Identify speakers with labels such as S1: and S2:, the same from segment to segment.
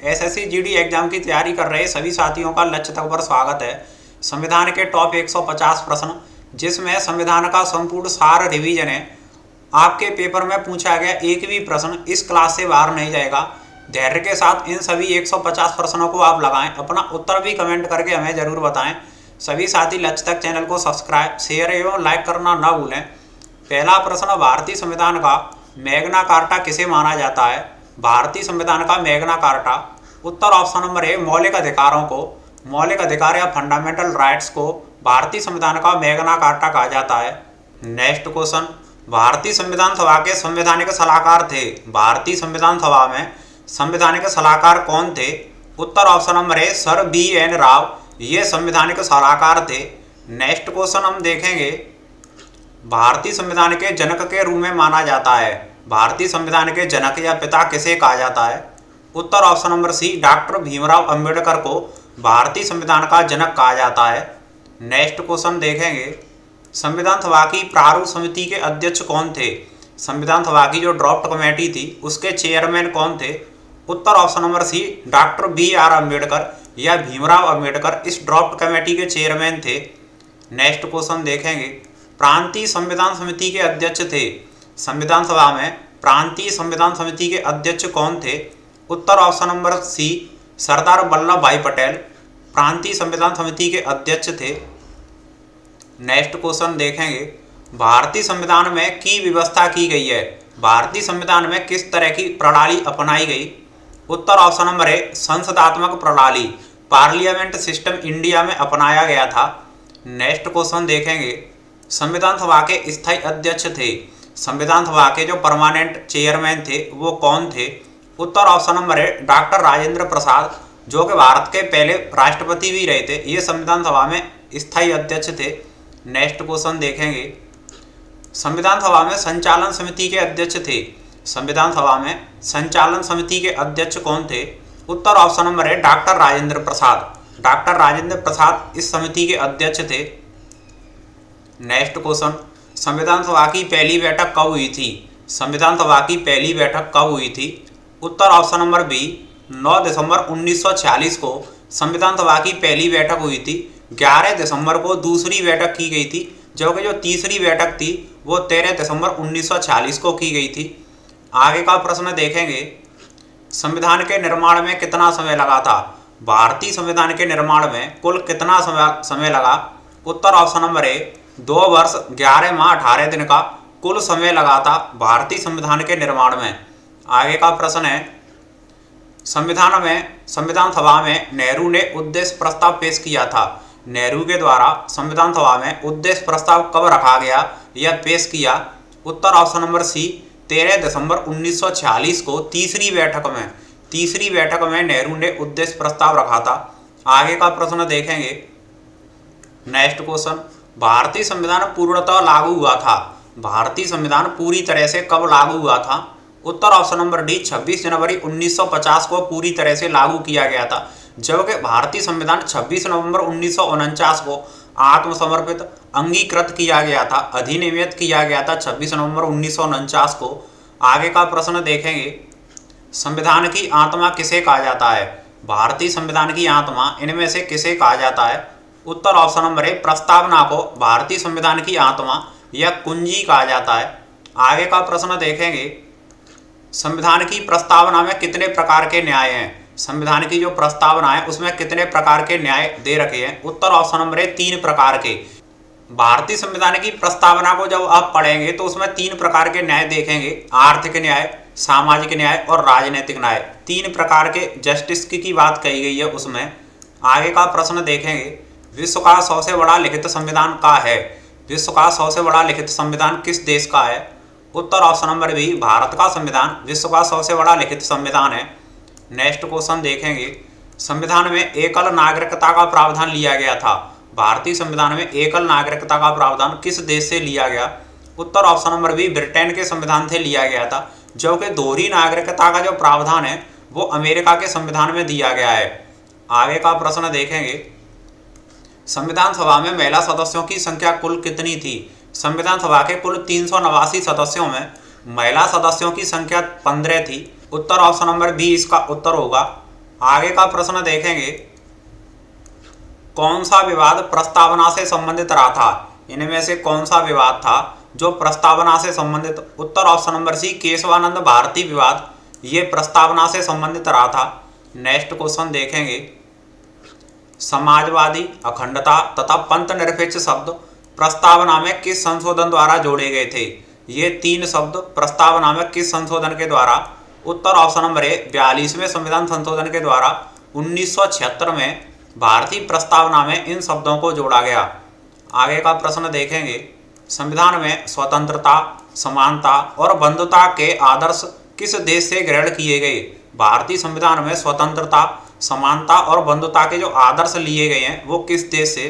S1: SSC GD exam की तैयारी कर रहे सभी साथियों का लक्ष्य तक पर स्वागत है। संविधान के टॉप 150 प्रश्न, जिसमें संविधान का संपूर्ण सार रिवीजन है। आपके पेपर में पूछा गया एक भी प्रश्न इस क्लास से बाहर नहीं जाएगा। धैर्य के साथ इन सभी 150 प्रश्नों को आप लगाएं। अपना उत्तर भी कमेंट करके हमें जरूर बताएं। सभी साथी लक्ष्य तक चैनल को सब्सक्राइब, शेयर एवं लाइक करना ना भूलें। पहला प्रश्न, भारतीय संविधान का मैग्ना कार्टा किसे माना जाता है? भारतीय संविधान का मैग्ना कार्टा, उत्तर ऑप्शन नंबर ए मौलिक अधिकारों को, मौलिक अधिकार या फंडामेंटल राइट्स को भारतीय संविधान का मैग्ना कार्टा कहा जाता है। नेक्स्ट क्वेश्चन, भारतीय संविधान सभा के संवैधानिक सलाहकार थे। भारतीय संविधान सभा में संवैधानिक सलाहकार कौन थे? उत्तर option number A sir BN Rao, ये संवैधानिक सलाहकार थे। नेक्स्ट क्वेश्चन हम देखेंगे, भारतीय संविधान के जनक के रूप में माना जाता है। भारतीय संविधान के जनक या पिता किसे कहा जाता है? उत्तर option number C doctor Bhimrao Ambedkar को भारतीय संविधान का जनक कहा जाता है। नेक्स्ट क्वेश्चन देखेंगे, संविधान सभा की प्रारूप समिति के अध्यक्ष कौन थे? संविधान सभा की जो ड्राफ्ट कमेटी थी उसके चेयरमैन कौन थे? उत्तर option number C doctor BR Ambedkar या भीमराव अम्बेडकर इस ड्राफ्ट कमेटी के चेयरमैन थे। नेक्स्ट क्वेश्चन देखेंगे, प्रांतीय संविधान समिति के अध्यक्ष थे। संविधान सभा में प्रांतीय संविधान समिति के अध्यक्ष कौन थे? उत्तर ऑप्शन नंबर सी सरदार वल्लभ भाई पटेल प्रांतीय संविधान समिति के अध्यक्ष थे। नेक्स्ट क्वेश्चन देखेंगे, भारतीय संविधान में की व्यवस्था की गई है। भारतीय संविधान में किस तरह की प्रणाली अपनाई गई? उत्तर ऑप्शन नंबर ए संसदात्मक प्रणाली, पार्लियामेंट सिस्टम इंडिया में अपनाया गया था। नेक्स्ट क्वेश्चन देखेंगे, संविधान सभा के स्थायी अध्यक्ष थे। संविधान सभा के जो परमानेंट चेयरमैन थे वो कौन थे? उत्तर option number A doctor Rajendra Prasad, जो कि भारत के पहले राष्ट्रपति भी रहे थे। ये संविधान सभा में स्थायी अध्यक्ष थे। नेक्स्ट क्वेश्चन देखेंगे, संविधान सभा में संचालन समिति के अध्यक्ष थे। संविधान सभा में संचालन समिति के अध्यक्ष कौन थे? उत्तर option number A doctor Rajendra Prasad. Doctor Rajendra Prasad इस समिति के अध्यक्ष थे। नेक्स्ट क्वेश्चन, संविधान सभा की पहली बैठक कब हुई थी? संविधान सभा की पहली बैठक कब हुई थी? उत्तर ऑप्शन नंबर बी 9 दिसंबर 1946 को संविधान सभा की पहली बैठक हुई थी। 11 दिसंबर को दूसरी बैठक की गई थी, जबकि जो तीसरी बैठक थी वो 13 दिसंबर 1946 को की गई थी। आगे का प्रश्न देखेंगे, संविधान के निर्माण में कितना समय लगा था? भारतीय संविधान के निर्माण में कुल कितना समय लगा? उत्तर ऑप्शन नंबर ए 2 वर्ष 11 माह 18 दिन का कुल समय लगा था भारतीय संविधान के निर्माण में। आगे का प्रश्न है, संविधान सभा में नेहरू ने उद्देश्य प्रस्ताव पेश किया था। नेहरू के द्वारा संविधान सभा में उद्देश्य प्रस्ताव कब रखा गया या पेश किया? उत्तर ऑप्शन नंबर सी 13 दिसंबर 1946 को तीसरी बैठक में नेहरू ने उद्देश्य प्रस्ताव रखा था। आगे का प्रश्न देखेंगे। नेक्स्ट क्वेश्चन, भारतीय संविधान पूर्णतः लागू हुआ था। भारतीय संविधान पूरी तरह से कब लागू हुआ था? उत्तर ऑप्शन नंबर डी 26 जनवरी 1950 को पूरी तरह से लागू किया गया था, जबकि भारतीय संविधान 26 नवंबर 1949 को आत्मसमर्पित अंगीकृत किया गया था, अधिनियमित किया गया था 26 नवंबर 1949 को। आगे का प्रश्न देखेंगे, संविधान की आत्मा किसे कहा जाता है? भारतीय संविधान की आत्मा इनमें से किसे कहा जाता है? उत्तर ऑप्शन नंबर ए प्रस्तावना को भारतीय संविधान की आत्मा या कुंजी कहा जाता है। आगे का प्रश्न देखेंगे, संविधान की प्रस्तावना में कितने प्रकार के न्याय हैं? संविधान की जो प्रस्तावना है उसमें कितने प्रकार के न्याय दे रखे हैं? उत्तर ऑप्शन नंबर ए 3 प्रकार के। भारतीय संविधान की प्रस्तावना को जब आप पढ़ेंगे तो उसमें 3 प्रकार के न्याय देखेंगे, आर्थिक न्याय, सामाजिक न्याय और राजनीतिक न्याय। 3 प्रकार के जस्टिस की बात कही गई है उसमें। आगे का प्रश्न देखेंगे, विश्व का सबसे बड़ा लिखित संविधान का है? विश्व का सबसे बड़ा लिखित संविधान किस देश का है? उत्तर ऑप्शन नंबर बी भारत का संविधान विश्व का सबसे बड़ा लिखित संविधान है। नेक्स्ट क्वेश्चन देखेंगे, संविधान में एकल नागरिकता का प्रावधान लिया गया था। भारतीय संविधान में एकल नागरिकता का प्रावधान किस देश से लिया गया? उत्तर ऑप्शन नंबर बी ब्रिटेन के संविधान से लिया गया था, जबकि दोहरी नागरिकता का जो प्रावधान है वो अमेरिका के संविधान में दिया गया है। आगे का प्रश्न देखेंगे, संविधान सभा में महिला सदस्यों की संख्या कुल कितनी थी? संविधान सभा के कुल 389 सदस्यों में महिला सदस्यों की संख्या 15 थी। उत्तर ऑप्शन नंबर बी इसका उत्तर होगा। आगे का प्रश्न देखेंगे, कौन सा विवाद प्रस्तावना से संबंधित रहा था? इनमें से कौन सा विवाद था जो प्रस्तावना से संबंधित? उत्तर option number C, Keshavananda Bharati विवाद, ये प्रस्तावना से संबंधित रहा था। नेक्स्ट क्वेश्चन देखेंगे, समाजवादी, अखंडता तथा पंथ निरपेक्ष शब्द प्रस्तावना में किस संशोधन द्वारा जोड़े गए थे? ये तीन शब्द प्रस्तावना में किस संशोधन के द्वारा? उत्तर ऑप्शन नंबर ए, 42वें संविधान संशोधन के द्वारा 1976 में भारतीय प्रस्तावना में इन शब्दों को जोड़ा गया। आगे का प्रश्न देखेंगे, संविधान में स्वतंत्रता, समानता और बंधुता के आदर्श किस देश से ग्रहण किए गए? भारतीय संविधान में स्वतंत्रता, समानता और बंधुता के जो आदर्श लिए गए हैं वो किस देश से?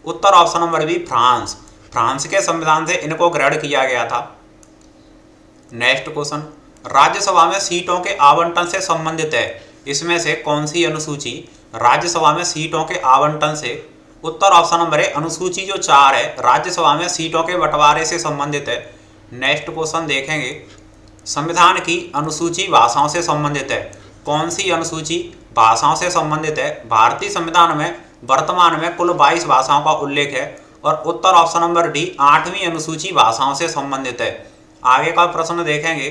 S1: उत्तर option number B, France. France के संविधान से इनको ग्रहण किया गया था। नेक्स्ट क्वेश्चन, राज्यसभा में सीटों के आवंटन से संबंधित है, इसमें से कौन सी अनुसूची राज्यसभा में सीटों के आवंटन से? उत्तर ऑप्शन नंबर ए, अनुसूची जो 4 है राज्यसभा में सीटों के बंटवारे से संबंधित है। नेक्स्ट क्वेश्चन देखेंगे, संविधान की अनुसूची भाषाओं से संबंधित है, कौन सी अनुसूची भाषाओं से संबंधित है? भारतीय संविधान में वर्तमान में कुल 22 भाषाओं का उल्लेख है और उत्तर ऑप्शन नंबर डी, 8वीं अनुसूची भाषाओं से संबंधित है। आगे का प्रश्न देखेंगे,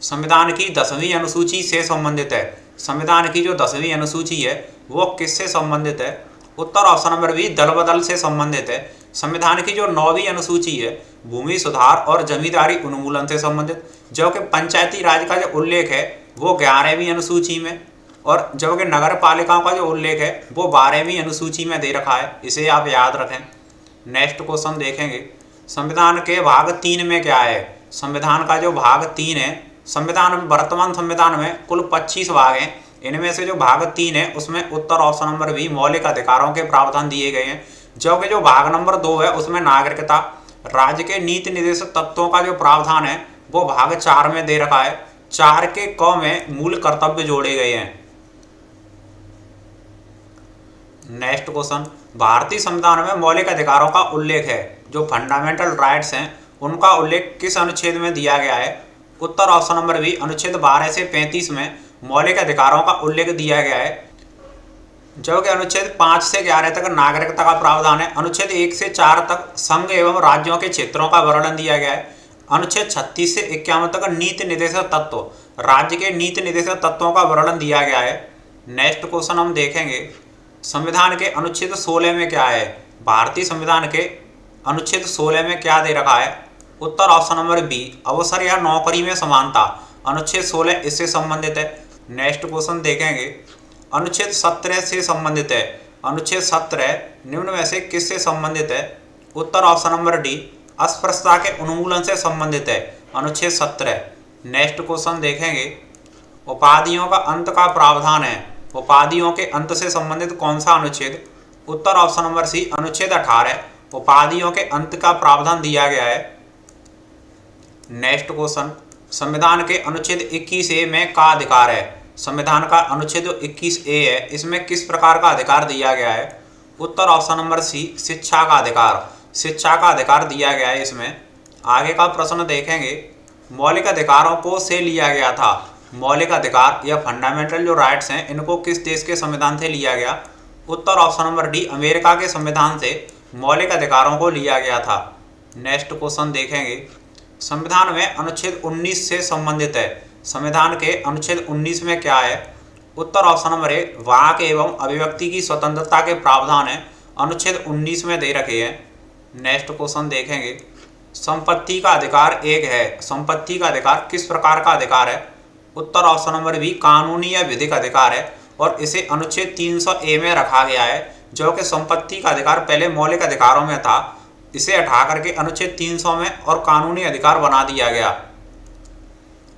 S1: संविधान की 10वीं अनुसूची से संबंधित है, संविधान की जो 10वीं अनुसूची है वो किससे संबंधित है? उत्तर ऑप्शन नंबर बी, दल बदल से संबंधित है। संविधान की जो 9वीं अनुसूची है भूमि सुधार और जमींदारी उन्मूलन से संबंधित, जबकि पंचायती राज का जो उल्लेख है वो 11वीं अनुसूची में, और जबकि नगर पालिकाओं का जो उल्लेख है वो 12वीं अनुसूची में दे रखा है, इसे आप याद रखें। नेक्स्ट क्वेश्चन देखेंगे, संविधान के भाग 3 में क्या है? संविधान का जो भाग 3 है, संविधान वर्तमान संविधान में कुल 25 भाग हैं, इनमें से जो भाग 3 है उसमें उत्तर ऑप्शन नंबर बी, मौलिक अधिकारों के प्रावधान दिए गए हैं, जबकि जो भाग नंबर 2 है उसमें नागरिकता, राज्य के नीति निर्देशक तत्वों का जो प्रावधान है वो भाग 4 में दे रखा है। 4 के क में मूल कर्तव्य जोड़े गए हैं। नेक्स्ट क्वेश्चन, भारतीय संविधान में मौलिक अधिकारों का उल्लेख है, जो फंडामेंटल राइट्स हैं उनका उल्लेख किस अनुच्छेद में दिया गया है? उत्तर ऑप्शन नंबर बी, अनुच्छेद 12 से 35 में मौलिक अधिकारों का उल्लेख दिया गया है, जबकि अनुच्छेद 5 से 11 तक नागरिकता का प्रावधान है। अनुच्छेद 1 से 4 तक संघ एवं राज्यों के क्षेत्रों का वर्णन दिया गया है। अनुच्छेद 36 से 51 तक नीति निर्देशक तत्व, राज्य के नीति निर्देशक तत्वों का वर्णन दिया गया है। नेक्स्ट क्वेश्चन हम देखेंगे, संविधान के अनुच्छेद 16 में क्या है? भारतीय संविधान के अनुच्छेद 16 में क्या दे रखा है? उत्तर ऑप्शन नंबर बी, अवसर या नौकरी में समानता, अनुच्छेद 16 इससे संबंधित है। नेक्स्ट क्वेश्चन देखेंगे, अनुच्छेद 17 से संबंधित है, अनुच्छेद 17 निम्न में से किससे संबंधित है? उत्तर ऑप्शन नंबर डी, अस्पृश्यता के उन्मूलन से संबंधित है, अनुच्छेद 17। नेक्स्ट क्वेश्चन देखेंगे, उपाधियों का अंत का प्रावधान है, उपाधियों के अंत से संबंधित कौन सा अनुच्छेद? उत्तर ऑप्शन नंबर सी, अनुच्छेद 18, उपाधियों के अंत का प्रावधान दिया गया है। नेक्स्ट क्वेश्चन, संविधान के अनुच्छेद 21A में का अधिकार है? संविधान का अनुच्छेद 21A है, इसमें किस प्रकार का अधिकार दिया गया है? उत्तर ऑप्शन नंबर सी, शिक्षा का अधिकार, शिक्षा का अधिकार दिया गया है इसमें। आगे का प्रश्न देखेंगे, मौलिक अधिकारों को से लिया गया था, मौलिक अधिकार या फंडामेंटल जो राइट्स हैं इनको किस देश के संविधान से लिया गया? उत्तर ऑप्शन नंबर डी, अमेरिका के संविधान से मौलिक अधिकारों को लिया गया था। नेक्स्ट क्वेश्चन देखेंगे, संविधान में अनुच्छेद 19 से संबंधित है, संविधान के अनुच्छेद 19 में क्या है? उत्तर ऑप्शन नंबर ए, वाक एवं अभिव्यक्ति की स्वतंत्रता के प्रावधान है, अनुच्छेद 19 में दे रखे हैं। नेक्स्ट क्वेश्चन देखेंगे, संपत्ति का अधिकार एक है, संपत्ति का अधिकार किस प्रकार का अधिकार है? उत्तर ऑप्शन नंबर बी, कानूनी या विधिक अधिकार है और इसे अनुच्छेद 300A में रखा गया है, जो कि संपत्ति का अधिकार पहले मौलिक अधिकारों में था, इसे हटा करके अनुच्छेद 300 में और कानूनी अधिकार बना दिया गया।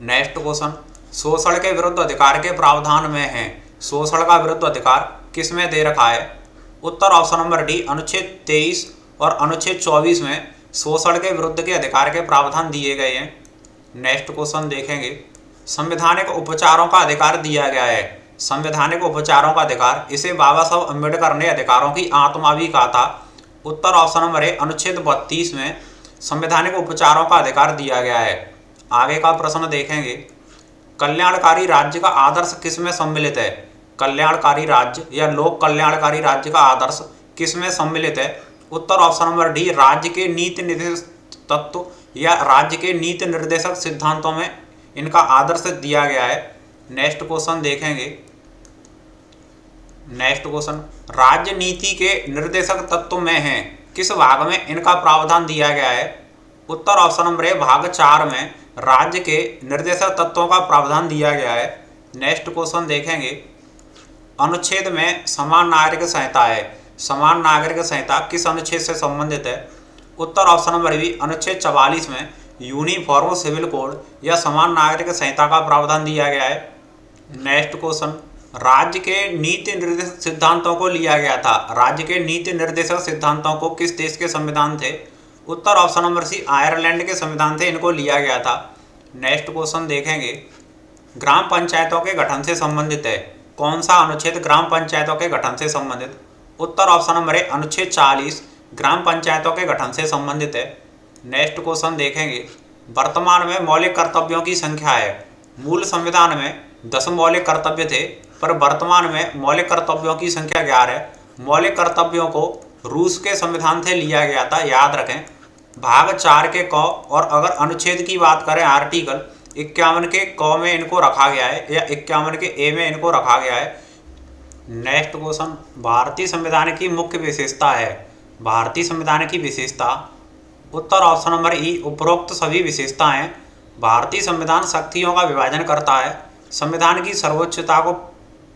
S1: नेक्स्ट क्वेश्चन, शोषण के विरुद्ध अधिकार के प्रावधान में है, शोषण का विरुद्ध अधिकार किस में दे रखा है? उत्तर ऑप्शन नंबर डी, अनुच्छेद 23 और अनुच्छेद 24 में शोषण के विरुद्ध के अधिकार के प्रावधान दिए गए हैं। नेक्स्ट क्वेश्चन देखेंगे, संवैधानिक उपचारों का अधिकार दिया गया है, संवैधानिक उपचारों का अधिकार, इसे बाबा साहब अम्बेडकर ने अधिकारों की आत्मा भी कहा था। उत्तर ऑप्शन नंबर ए, अनुच्छेद 32 में संवैधानिक उपचारों का अधिकार दिया गया है। आगे का प्रश्न देखेंगे, कल्याणकारी राज्य का आदर्श किस में सम्मिलित है? कल्याणकारी राज्य या लोक कल्याणकारी राज्य का आदर्श किसमें सम्मिलित है? उत्तर ऑप्शन नंबर डी, राज्य के नीति निर्देशक तत्व या राज्य के नीति निर्देशक सिद्धांतों में इनका आदर्श दिया गया है। नेक्स्ट क्वेश्चन देखेंगे। नेक्स्ट क्वेश्चन, राज्य नीति के निर्देशक तत्व में है किस भाग में इनका प्रावधान दिया गया है? उत्तर ऑप्शन नंबर ए, भाग 4 में राज्य के निर्देशक तत्वों का प्रावधान दिया गया है। नेक्स्ट क्वेश्चन देखेंगे। अनुच्छेद में समान नागरिक संहिता है, समान नागरिक संहिता किस अनुच्छेद से संबंधित है? उत्तर ऑप्शन नंबर बी, अनुच्छेद 44 में यूनिफॉर्म सिविल कोड या समान नागरिक संहिता का प्रावधान दिया गया है। नेक्स्ट क्वेश्चन, राज्य के नीति निर्देशक सिद्धांतों को लिया गया था, राज्य के नीति निर्देशक सिद्धांतों को किस देश के संविधान थे? उत्तर ऑप्शन नंबर सी, आयरलैंड के संविधान से इनको लिया गया था। नेक्स्ट क्वेश्चन देखेंगे। ग्राम पंचायतों के गठन से संबंधित है, कौन सा अनुच्छेद ग्राम पंचायतों के गठन से संबंधित? उत्तर ऑप्शन नंबर ए, अनुच्छेद 40 ग्राम पंचायतों के गठन से संबंधित है। नेक्स्ट क्वेश्चन देखेंगे। वर्तमान में मौलिक कर्तव्यों की संख्या है, मूल संविधान में 10 मौलिक कर्तव्य थे, पर वर्तमान में मौलिक कर्तव्यों की संख्या 11 है। मौलिक कर्तव्यों को रूस के संविधान से लिया गया था, याद रखें। भाग 4 के क, और अगर अनुच्छेद की बात करें आर्टिकल 51 के क में इनको रखा गया है या 51 के ए में इनको रखा गया है। नेक्स्ट क्वेश्चन, भारतीय संविधान की मुख्य विशेषता है, भारतीय संविधान की विशेषता? उत्तर ऑप्शन नंबर ई, उपरोक्त सभी विशेषताएं। भारतीय संविधान शक्तियों का विभाजन करता है, संविधान की सर्वोच्चता को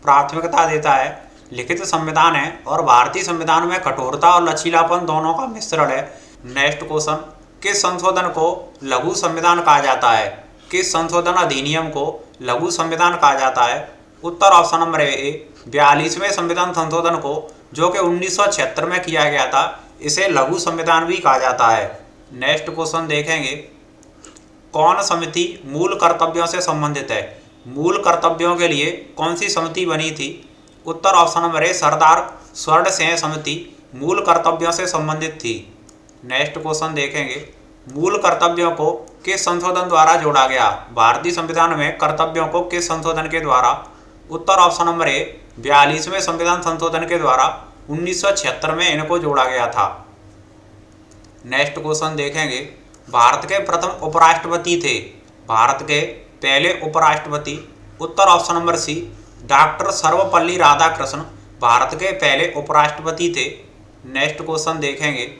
S1: प्राथमिकता देता है, लिखित संविधान है, और भारतीय संविधान में कठोरता और लचीलापन दोनों का मिश्रण है। नेक्स्ट क्वेश्चन, किस संशोधन को लघु संविधान कहा जाता है? किस संशोधन अधिनियम को लघु संविधान कहा जाता है? उत्तर ऑप्शन नंबर ए, 42वें संविधान संशोधन को, जो कि 1976 में किया गया था, इसे लघु संविधान भी कहा जाता है। नेक्स्ट क्वेश्चन देखेंगे। कौन समिति मूल कर्तव्यों से संबंधित है? मूल कर्तव्यों के लिए कौन सी समिति बनी थी? उत्तर ऑप्शन नंबर ए, सरदार स्वर्ण सिंह समिति मूल कर्तव्यों से संबंधित थी। नेक्स्ट क्वेश्चन देखेंगे। मूल कर्तव्यों को किस संशोधन द्वारा जोड़ा गया? भारतीय संविधान में कर्तव्यों को किस संशोधन के द्वारा? उत्तर ऑप्शन नंबर ए, 42वें संविधान संशोधन के द्वारा 1976 में इनको जोड़ा गया था। नेक्स्ट क्वेश्चन देखेंगे। भारत के प्रथम उपराष्ट्रपति थे, भारत के पहले उपराष्ट्रपति? उत्तर option number C, doctor Sarvepalli Radhakrishna Bharat के पहले उपराष्ट्रपति थे। नेक्स्ट क्वेश्चन देखेंगे।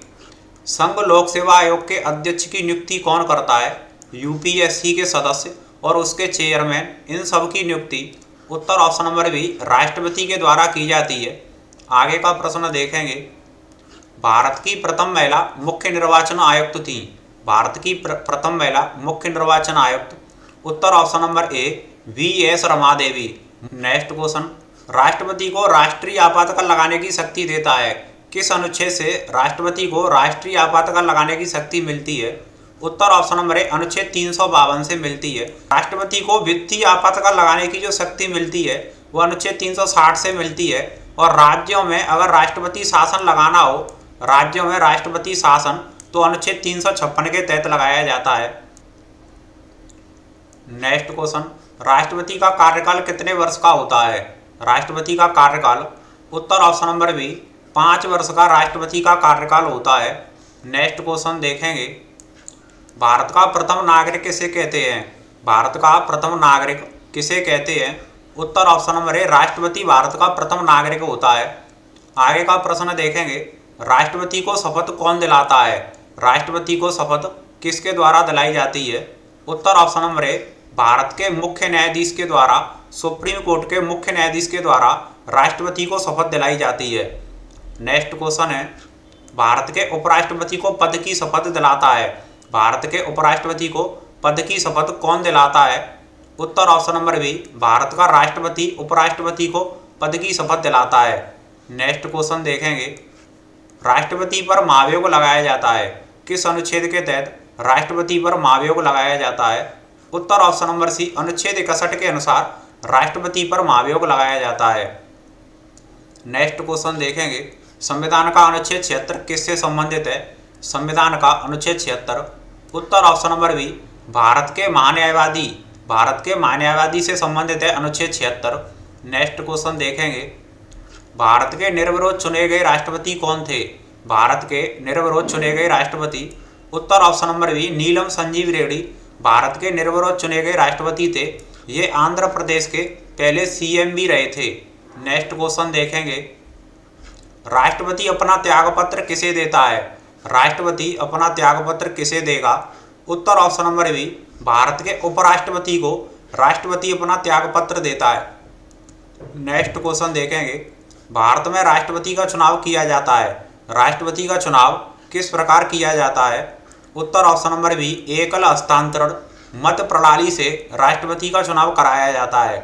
S1: संघ लोक सेवा आयोग के अध्यक्ष की नियुक्ति कौन करता है? यूपीएससी के सदस्य और उसके चेयरमैन, इन सब की नियुक्ति? उत्तर ऑप्शन नंबर बी, राष्ट्रपति के द्वारा की जाती है। आगे का प्रश्न देखेंगे। भारत की प्रथम महिला मुख्य निर्वाचन आयुक्त थी, भारत की प्रथम महिला मुख्य निर्वाचन आयुक्त? उत्तर option number A, V S. Rama Devi. Next question. राष्ट्रपति को राष्ट्रीय आपातकाल लगाने की शक्ति देता है, किस अनुच्छेद से राष्ट्रपति को राष्ट्रीय आपातकाल लगाने की शक्ति मिलती है? उत्तर ऑप्शन नंबर ए, अनुच्छेद 352 से मिलती है। राष्ट्रपति को वित्तीय आपातकाल लगाने की जो शक्ति मिलती है वो अनुच्छेद 360 से मिलती है। और राज्यों में अगर राष्ट्रपति शासन लगाना हो, राज्यों में राष्ट्रपति शासन, तो अनुच्छेद 356 के तहत लगाया जाता है। Next question. राष्ट्रपति का कार्यकाल कितने वर्ष का होता है? राष्ट्रपति का कार्यकाल? उत्तर ऑप्शन नंबर बी, 5 वर्ष का राष्ट्रपति का कार्यकाल होता है। नेक्स्ट क्वेश्चन देखेंगे। भारत का प्रथम नागरिक किसे कहते हैं? भारत का प्रथम नागरिक किसे कहते हैं? उत्तर ऑप्शन नंबर ए, राष्ट्रपति भारत का प्रथम नागरिक होता है। आगे का प्रश्न देखेंगे। राष्ट्रपति को शपथ कौन दिलाता है? राष्ट्रपति को शपथ किसके द्वारा दिलाई जाती है? उत्तर ऑप्शन नंबर ए, भारत के मुख्य न्यायाधीश के द्वारा, सुप्रीम कोर्ट के मुख्य न्यायाधीश के द्वारा राष्ट्रपति को शपथ दिलाई जाती है। नेक्स्ट क्वेश्चन है। भारत के उपराष्ट्रपति को पद की शपथ दिलाता है, भारत के उपराष्ट्रपति को पद की शपथ कौन दिलाता है? उत्तर ऑप्शन नंबर बी, भारत का राष्ट्रपति उपराष्ट्रपति को पद की शपथ दिलाता है। नेक्स्ट क्वेश्चन देखेंगे। राष्ट्रपति पर महाभियोग लगाया जाता है, किस अनुच्छेद के तहत राष्ट्रपति पर महाभियोग लगाया जाता है? उत्तर ऑप्शन नंबर सी, अनुच्छेद 61 के अनुसार राष्ट्रपति पर महाभियोग लगाया जाता है। नेक्स्ट क्वेश्चन देखेंगे। संविधान का अनुच्छेद 76 किससे संबंधित है? संविधान का अनुच्छेद 76? उत्तर ऑप्शन नंबर बी, भारत के महान्यायवादी, भारत के महान्यायवादी से संबंधित है अनुच्छेद 76। नेक्स्ट क्वेश्चन देखेंगे, भारत के निर्विरोध चुने गए राष्ट्रपति कौन थे? भारत के निर्विरोध चुने गए राष्ट्रपति, उत्तर ऑप्शन नंबर बी नीलम संजीव रेड्डी भारत के निर्विरोध चुने गए राष्ट्रपति थे। ये आंध्र प्रदेश के पहले सीएम भी रहे थे। नेक्स्ट क्वेश्चन देखेंगे, राष्ट्रपति अपना त्यागपत्र किसे देता है? राष्ट्रपति अपना त्यागपत्र किसे देगा? उत्तर ऑप्शन नंबर बी भारत के उपराष्ट्रपति को राष्ट्रपति अपना त्यागपत्र देता है। नेक्स्ट क्वेश्चन देखेंगे, भारत में राष्ट्रपति का चुनाव किया जाता है। राष्ट्रपति का चुनाव किस प्रकार किया जाता है? उत्तर ऑप्शन नंबर बी एकल हस्तांतरण मत प्रणाली से राष्ट्रपति का चुनाव कराया जाता है।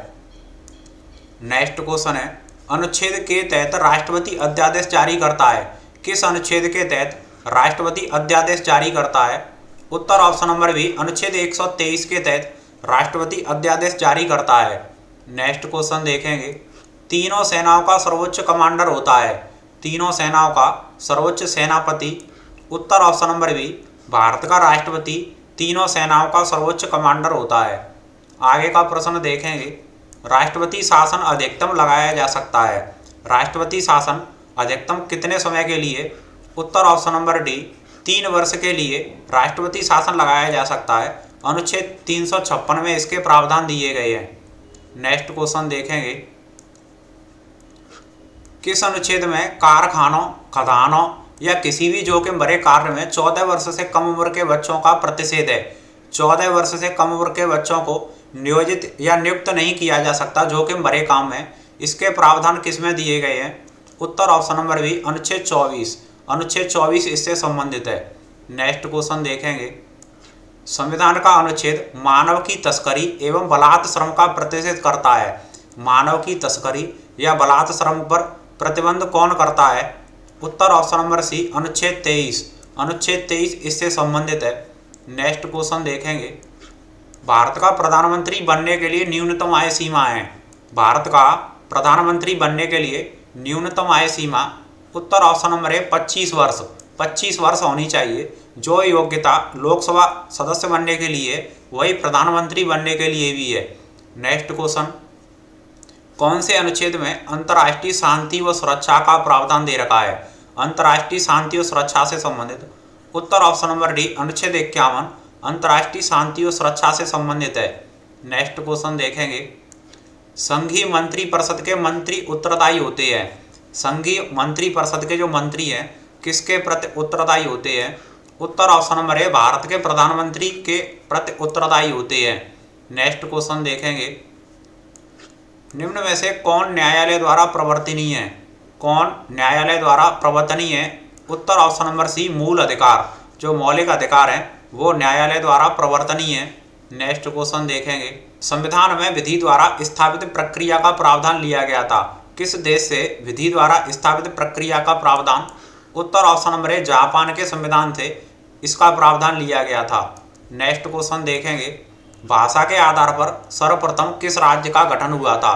S1: नेक्स्ट क्वेश्चन है, अनुच्छेद के तहत राष्ट्रपति अध्यादेश जारी करता है। किस अनुच्छेद के तहत राष्ट्रपति अध्यादेश जारी करता है? उत्तर ऑप्शन नंबर बी अनुच्छेद 123 के तहत राष्ट्रपति अध्यादेश जारी करता है। नेक्स्ट क्वेश्चन देखेंगे, तीनों सेनाओं का सर्वोच्च कमांडर होता है। तीनों सेनाओं का सर्वोच्च सेनापति, उत्तर ऑप्शन नंबर बी भारत का राष्ट्रपति तीनों सेनाओं का सर्वोच्च कमांडर होता है। आगे का प्रश्न देखेंगे, राष्ट्रपति शासन अधिकतम लगाया जा सकता है। राष्ट्रपति शासन अधिकतम कितने समय के लिए? उत्तर ऑप्शन नंबर डी 3 वर्ष के लिए राष्ट्रपति शासन लगाया जा सकता है। अनुच्छेद 356 में इसके प्रावधान दिए गए हैं। नेक्स्ट क्वेश्चन देखेंगे, किस अनुच्छेद में कारखानों, खदानों या किसी भी जोखिम भरे कार्य में 14 वर्ष से कम उम्र के बच्चों का प्रतिषेध है? 14 वर्ष से कम उम्र के बच्चों को नियोजित या नियुक्त नहीं किया जा सकता जोखिम भरे काम में। इसके प्रावधान किसमें दिए गए हैं? उत्तर ऑप्शन नंबर बी अनुच्छेद 24। अनुच्छेद 24 इससे संबंधित है। नेक्स्ट क्वेश्चन देखेंगे, संविधान का अनुच्छेद मानव की तस्करी एवं बलात् श्रम का प्रतिषेध करता है। मानव की तस्करी या बलात् श्रम पर प्रतिबंध कौन करता है? उत्तर ऑप्शन नंबर सी अनुच्छेद 23। अनुच्छेद 23 इससे संबंधित है। नेक्स्ट क्वेश्चन देखेंगे, भारत का प्रधानमंत्री बनने के लिए न्यूनतम आय सीमा है। भारत का प्रधानमंत्री बनने के लिए न्यूनतम आय सीमा, उत्तर ऑप्शन नंबर है 25 वर्ष। 25 वर्ष होनी चाहिए। जो योग्यता लोकसभा सदस्य बनने के लिए वही प्रधानमंत्री बनने के लिए भी है। नेक्स्ट क्वेश्चन, कौन से अनुच्छेद में अंतर्राष्ट्रीय शांति व सुरक्षा का प्रावधान दे रखा है? अंतर्राष्ट्रीय शांति व सुरक्षा से संबंधित, उत्तर ऑप्शन नंबर डी अनुच्छेद 51 अंतर्राष्ट्रीय शांति व सुरक्षा से संबंधित है। नेक्स्ट क्वेश्चन देखेंगे, संघीय मंत्री परिषद के मंत्री उत्तरदायी होते हैं। संघीय मंत्री परिषद के जो मंत्री हैं किसके प्रति उत्तरदायी होते हैं? उत्तर ऑप्शन नंबर है भारत के प्रधानमंत्री के प्रति उत्तरदायी होते हैं। नेक्स्ट क्वेश्चन देखेंगे, निम्न में से कौन न्यायालय द्वारा प्रवर्तनीय है? कौन न्यायालय द्वारा प्रवर्तनीय है? उत्तर ऑप्शन नंबर सी मूल अधिकार। जो मौलिक अधिकार हैं वो न्यायालय द्वारा प्रवर्तनीय है। नेक्स्ट क्वेश्चन देखेंगे, संविधान में विधि द्वारा स्थापित प्रक्रिया का प्रावधान लिया गया था। किस देश से विधि द्वारा स्थापित प्रक्रिया का प्रावधान? उत्तर ऑप्शन नंबर है जापान के संविधान से इसका प्रावधान लिया गया था। नेक्स्ट क्वेश्चन देखेंगे, भाषा के आधार पर सर्वप्रथम किस राज्य का गठन हुआ था?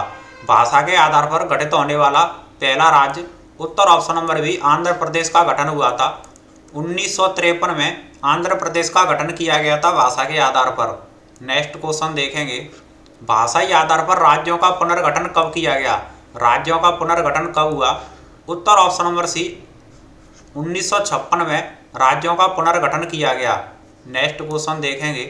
S1: भाषा के आधार पर गठित होने वाला पहला राज्य, उत्तर option number B Andhra Pradesh का गठन हुआ था। 1953 में आंध्र प्रदेश का गठन किया गया था भाषा के आधार पर। नेक्स्ट क्वेश्चन देखेंगे, भाषाई आधार पर राज्यों का पुनर्गठन कब किया गया? राज्यों का पुनर्गठन कब हुआ? उत्तर ऑप्शन नंबर सी 1956 में राज्यों का पुनर्गठन किया गया। नेक्स्ट क्वेश्चन देखेंगे,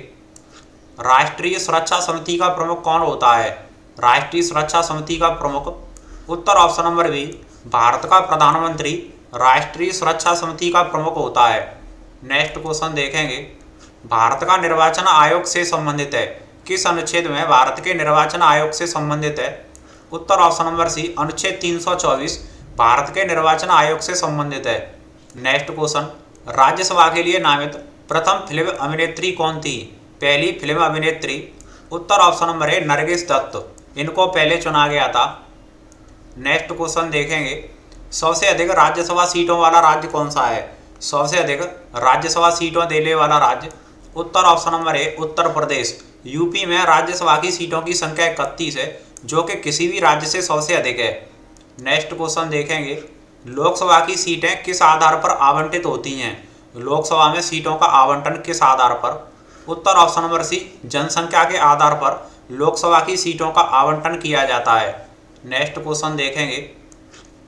S1: राष्ट्रीय सुरक्षा समिति का प्रमुख कौन होता है? राष्ट्रीय सुरक्षा समिति का प्रमुख, उत्तर ऑप्शन नंबर बी भारत का प्रधानमंत्री राष्ट्रीय सुरक्षा समिति का प्रमुख होता है। नेक्स्ट क्वेश्चन देखेंगे, भारत का निर्वाचन आयोग से संबंधित है। किस अनुच्छेद में भारत के निर्वाचन आयोग से संबंधित है? उत्तर ऑप्शन नंबर सी अनुच्छेद 324 भारत के निर्वाचन आयोग से संबंधित है। नेक्स्ट क्वेश्चन, राज्यसभा के लिए नामित प्रथम फिल्म अभिनेत्री कौन थी? पहली फिल्म अभिनेत्री, उत्तर ऑप्शन नंबर है नरगिस दत्त। इनको पहले चुना गया था। नेक्स्ट क्वेश्चन देखेंगे, सबसे अधिक राज्यसभा सीटों वाला राज्य कौन सा है? सबसे अधिक राज्यसभा सीटों देने वाला राज्य, उत्तर ऑप्शन नंबर है उत्तर प्रदेश। यूपी में राज्यसभा की सीटों की संख्या 31 है, जो कि किसी भी राज्य से सबसे अधिक है। नेक्स्ट क्वेश्चन देखेंगे, लोकसभा की सीटें किस आधार पर आवंटित होती हैं? लोकसभा में सीटों का आवंटन किस आधार पर? उत्तर ऑप्शन नंबर सी जनसंख्या के आधार पर लोकसभा की सीटों का आवंटन किया जाता है। नेक्स्ट क्वेश्चन देखेंगे,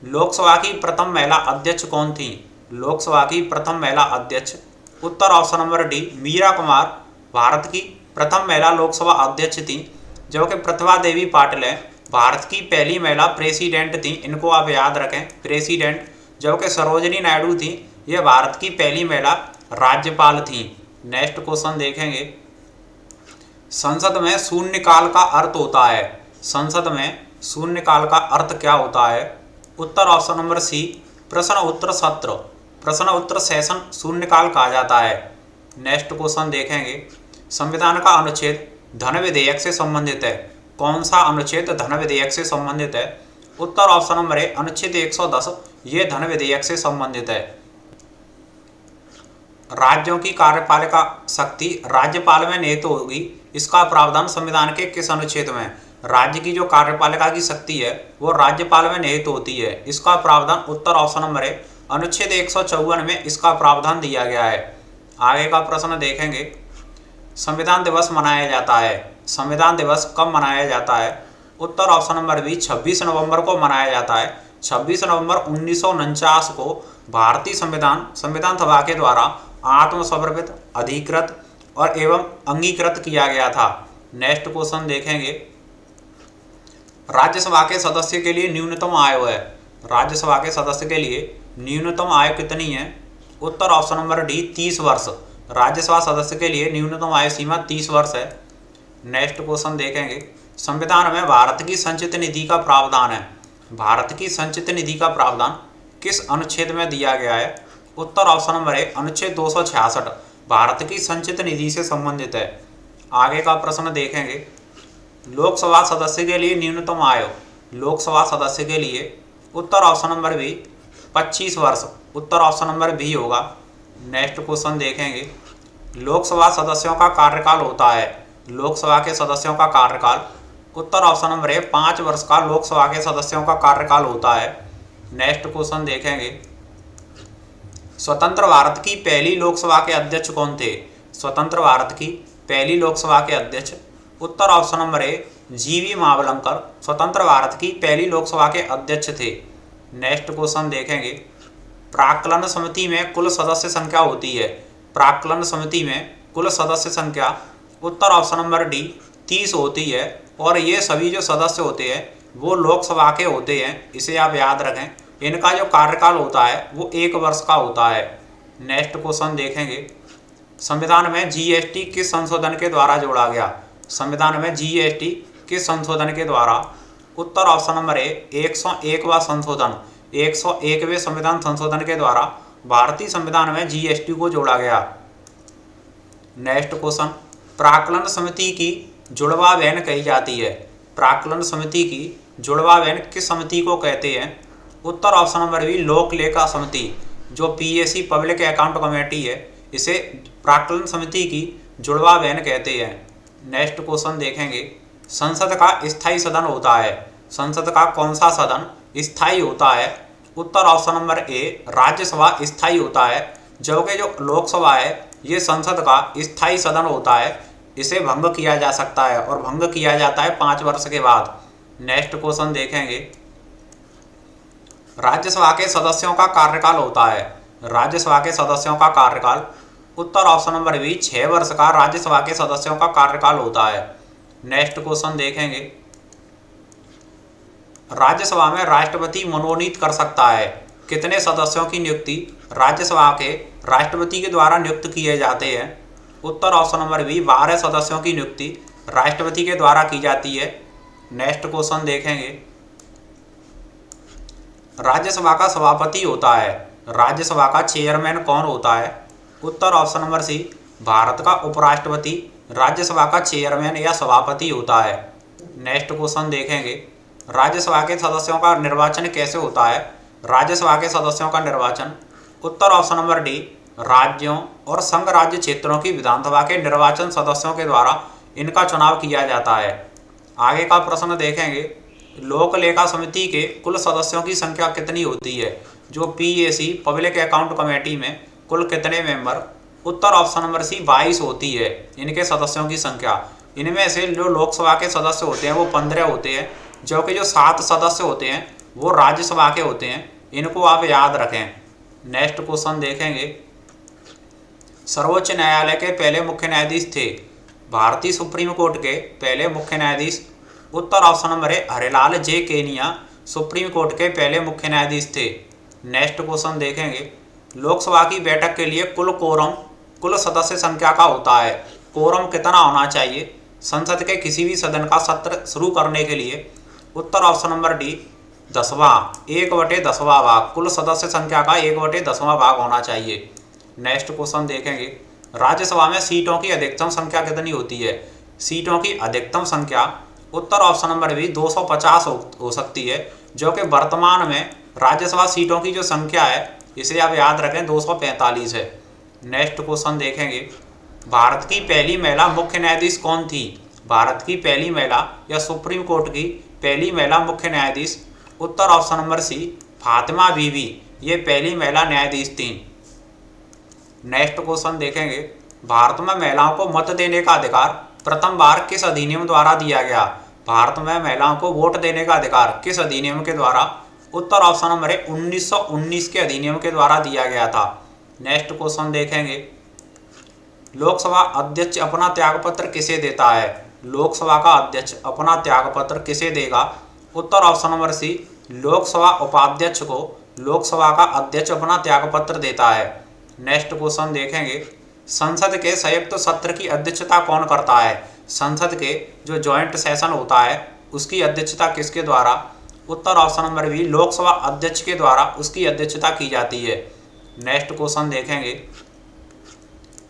S1: लोकसभा की प्रथम महिला अध्यक्ष कौन थी? लोकसभा की प्रथम महिला अध्यक्ष, उत्तर option number D Meira Kumar Bharat की प्रथम महिला लोकसभा अध्यक्ष थी। जबकि प्रतिभा देवी पाटिल है भारत की पहली महिला प्रेसिडेंट थी, इनको आप याद रखें, प्रेसिडेंट। जबकि सरोजिनी नायडू थी, यह भारत की पहली महिला राज्यपाल थी। नेक्स्ट क्वेश्चन देखेंगे, संसद में शून्यकाल का अर्थ होता है। संसद में शून्यकाल का अर्थ क्या होता है? उत्तर ऑप्शन नंबर सी प्रश्न उत्तर सत्र, प्रश्न उत्तर सेशन शून्यकाल कहा जाता है। नेक्स्ट क्वेश्चन देखेंगे, संविधान का अनुच्छेद धन विधेयक से संबंधित है। कौन सा अनुच्छेद धन विधेयक से संबंधित है? उत्तर ऑप्शन नंबर ए अनुच्छेद 110, ये धन विधेयक से संबंधित है। राज्यों की कार्यपालिका शक्ति राज्यपाल में निहित होगी, इसका प्रावधान संविधान के किस अनुच्छेद में? राज्य की जो कार्यपालिका की शक्ति है वो राज्यपाल में निहित होती है, इसका प्रावधान उत्तर ऑप्शन नंबर ए अनुच्छेद 154 में इसका प्रावधान दिया गया है। आगे का प्रश्न देखेंगे, संविधान दिवस मनाया जाता है। संविधान दिवस कब मनाया जाता है? उत्तर ऑप्शन नंबर बी 26 नवंबर को मनाया जाता है। 26 नवंबर 1949 को भारतीय संविधान सभा के द्वारा आत्मसमर्पित, अधिकृत और एवं अंगीकृत किया गया था। नेक्स्ट क्वेश्चन देखेंगे, राज्यसभा के सदस्य के लिए न्यूनतम आयु है। राज्यसभा के सदस्य के लिए न्यूनतम आयु कितनी है? उत्तर ऑप्शन नंबर डी 30 वर्ष। राज्यसभा सदस्य के लिए न्यूनतम आयु सीमा 30 वर्ष है। नेक्स्ट क्वेश्चन देखेंगे, संविधान में भारत की संचित निधि का प्रावधान है। भारत की संचित निधि का प्रावधान किस अनुच्छेद में दिया गया है? उत्तर ऑप्शन नंबर ए अनुच्छेद 266 भारत की संचित निधि से संबंधित है। आगे का प्रश्न देखेंगे, लोकसभा सदस्य के लिए न्यूनतम आयु, लोकसभा सदस्य के लिए उत्तर ऑप्शन नंबर बी 25 वर्ष, उत्तर ऑप्शन नंबर बी होगा। नेक्स्ट क्वेश्चन देखेंगे, लोकसभा सदस्यों का कार्यकाल होता है। लोकसभा के सदस्यों का कार्यकाल, उत्तर ऑप्शन नंबर ए 5 वर्ष का लोकसभा के सदस्यों का कार्यकाल होता है। नेक्स्ट क्वेश्चन देखेंगे, स्वतंत्र भारत की पहली लोकसभा के अध्यक्ष कौन थे? स्वतंत्र भारत की पहली लोकसभा के अध्यक्ष, उत्तर ऑप्शन नंबर ए जीवी महाबलंकर स्वतंत्र भारत की पहली लोकसभा के अध्यक्ष थे। नेक्स्ट क्वेश्चन देखेंगे, प्राक्कलन समिति में कुल सदस्य संख्या होती है। प्राक्कलन समिति में कुल सदस्य संख्या, उत्तर ऑप्शन नंबर डी 30 होती है और ये सभी जो सदस्य होते हैं वो लोकसभा के होते हैं, इसे आप याद रखें। इनका जो कार्यकाल होता है वो 1 वर्ष का होता है। नेक्स्ट क्वेश्चन देखेंगे, संविधान में जीएसटी किस संशोधन के द्वारा जोड़ा गया? संविधान में जीएसटी किस संशोधन के द्वारा? उत्तर ऑप्शन नंबर ए 101वां संशोधन, 101वें संविधान संशोधन के द्वारा भारतीय संविधान में जीएसटी को जोड़ा गया। नेक्स्ट क्वेश्चन, प्राक्कलन समिति की जुड़वा बहन कही जाती है। प्राक्कलन समिति की जुड़वा बहन किस समिति को कहते हैं? उत्तर ऑप्शन नंबर बी लोक लेखा समिति, जो पीएसी पब्लिक अकाउंट कमेटी है, इसे प्राक्कलन समिति की जुड़वा बहन कहते हैं। नेक्स्ट क्वेश्चन देखेंगे, संसद का स्थायी सदन होता है। संसद का कौन सा सदन स्थायी होता है? उत्तर ऑप्शन नंबर ए राज्यसभा स्थायी होता है। जबकि जो लोकसभा है ये संसद का स्थायी सदन होता है, इसे भंग किया जा सकता है और भंग किया जाता है 5 वर्ष के बाद। नेक्स्ट क्वेश्चन देखेंगे, राज्यसभा के सदस्यों का कार्यकाल होता है। राज्यसभा के सदस्यों का कार्यकाल, उत्तर ऑप्शन नंबर बी 6 वर्ष का राज्यसभा के सदस्यों का कार्यकाल होता है। नेक्स्ट क्वेश्चन देखेंगे, राज्यसभा में राष्ट्रपति मनोनीत कर सकता है। कितने सदस्यों की नियुक्ति राज्यसभा के राष्ट्रपति के द्वारा नियुक्त किए जाते हैं? उत्तर ऑप्शन नंबर बी 12 सदस्यों की नियुक्ति राष्ट्रपति के द्वारा की जाती है। नेक्स्ट क्वेश्चन देखेंगे, राज्यसभा का सभापति होता है। राज्यसभा का चेयरमैन कौन होता है? उत्तर ऑप्शन नंबर सी भारत का उपराष्ट्रपति राज्यसभा का चेयरमैन या सभापति होता है। नेक्स्ट क्वेश्चन देखेंगे, राज्यसभा के सदस्यों का निर्वाचन कैसे होता है? राज्यसभा के सदस्यों का निर्वाचन, उत्तर ऑप्शन नंबर डी राज्यों और संघ राज्य क्षेत्रों की विधानसभा के निर्वाचन सदस्यों के द्वारा इनका चुनाव किया जाता है। आगे का प्रश्न देखेंगे, लोक लेखा समिति के कुल सदस्यों की संख्या कितनी होती है? जो पीएसी पब्लिक अकाउंट कमेटी में कुल कितने मेंबर? उत्तर ऑप्शन नंबर सी 22 होती है इनके सदस्यों की संख्या। इनमें से जो लोकसभा के सदस्य होते हैं वो 15 होते हैं, जो कि जो 7 सदस्य होते हैं वो राज्यसभा के होते हैं, इनको आप याद रखें। नेक्स्ट क्वेश्चन देखेंगे, सर्वोच्च न्यायालय के पहले मुख्य न्यायाधीश थे। भारतीय सुप्रीम कोर्ट के पहले मुख्य न्यायाधीश, उत्तर ऑप्शन नंबर है हरिलाल जे केनिया सुप्रीम कोर्ट के पहले मुख्य न्यायाधीश थे। नेक्स्ट क्वेश्चन देखेंगे, लोकसभा की बैठक के लिए कुल कोरम कुल सदस्य संख्या का होता है। कोरम कितना होना चाहिए संसद के किसी भी सदन का सत्र शुरू करने के लिए? उत्तर ऑप्शन नंबर डी 10वां, 1/10वां भाग। कुल सदस्य संख्या का 1/10वां भाग होना चाहिए। नेक्स्ट क्वेश्चन देखेंगे, राज्यसभा में सीटों की अधिकतम संख्या कितनी होती है? सीटों की अधिकतम संख्या उत्तर ऑप्शन नंबर बी 250 हो सकती है, जो कि वर्तमान में राज्यसभा सीटों की जो संख्या है इसे आप याद रखें 245 है। नेक्स्ट क्वेश्चन देखेंगे, भारत की पहली महिला मुख्य न्यायाधीश कौन थी? भारत की पहली महिला या सुप्रीम कोर्ट की पहली महिला मुख्य न्यायाधीश? उत्तर ऑप्शन नंबर सी फातिमा बीबी, ये पहली महिला न्यायाधीश थी। नेक्स्ट क्वेश्चन देखेंगे, भारत में महिलाओं को मत देने का अधिकार प्रथम बार किस अधिनियम द्वारा दिया गया? भारत में महिलाओं को वोट देने का अधिकार किस अधिनियम के द्वारा? उत्तर ऑप्शन नंबर है 1919 के अधिनियम के द्वारा दिया गया था। नेक्स्ट क्वेश्चन देखेंगे, लोकसभा अध्यक्ष अपना त्यागपत्र किसे देता है? लोकसभा का अध्यक्ष अपना त्यागपत्र किसे देगा? उत्तर ऑप्शन नंबर सी लोकसभा उपाध्यक्ष को लोकसभा का अध्यक्ष अपना त्यागपत्र देता है। नेक्स्ट क्वेश्चन देखेंगे, संसद के संयुक्त सत्र की अध्यक्षता कौन करता है? संसद के जो जॉइंट सेशन होता है उसकी अध्यक्षता किसके द्वारा? उत्तर ऑप्शन नंबर बी लोकसभा अध्यक्ष के द्वारा उसकी अध्यक्षता की जाती है। नेक्स्ट क्वेश्चन देखेंगे,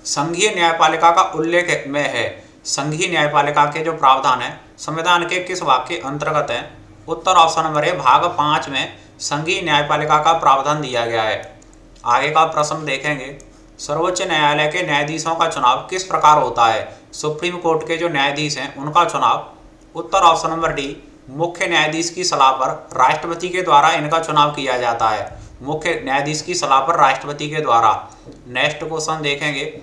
S1: संघीय न्यायपालिका का उल्लेख में है। संघीय न्यायपालिका के जो प्रावधान है संविधान के किस भाग के अंतर्गत है? उत्तर ऑप्शन नंबर है भाग 5 में संघीय न्यायपालिका का प्रावधान दिया गया है। आगे का प्रश्न देखेंगे, सर्वोच्च न्यायालय के न्यायाधीशों का चुनाव किस प्रकार होता है? सुप्रीम कोर्ट के जो न्यायाधीश हैं उनका चुनाव उत्तर ऑप्शन नंबर डी मुख्य न्यायाधीश की सलाह पर राष्ट्रपति के द्वारा इनका चुनाव किया जाता है। मुख्य न्यायाधीश की सलाह पर राष्ट्रपति के द्वारा। नेक्स्ट क्वेश्चन देखेंगे,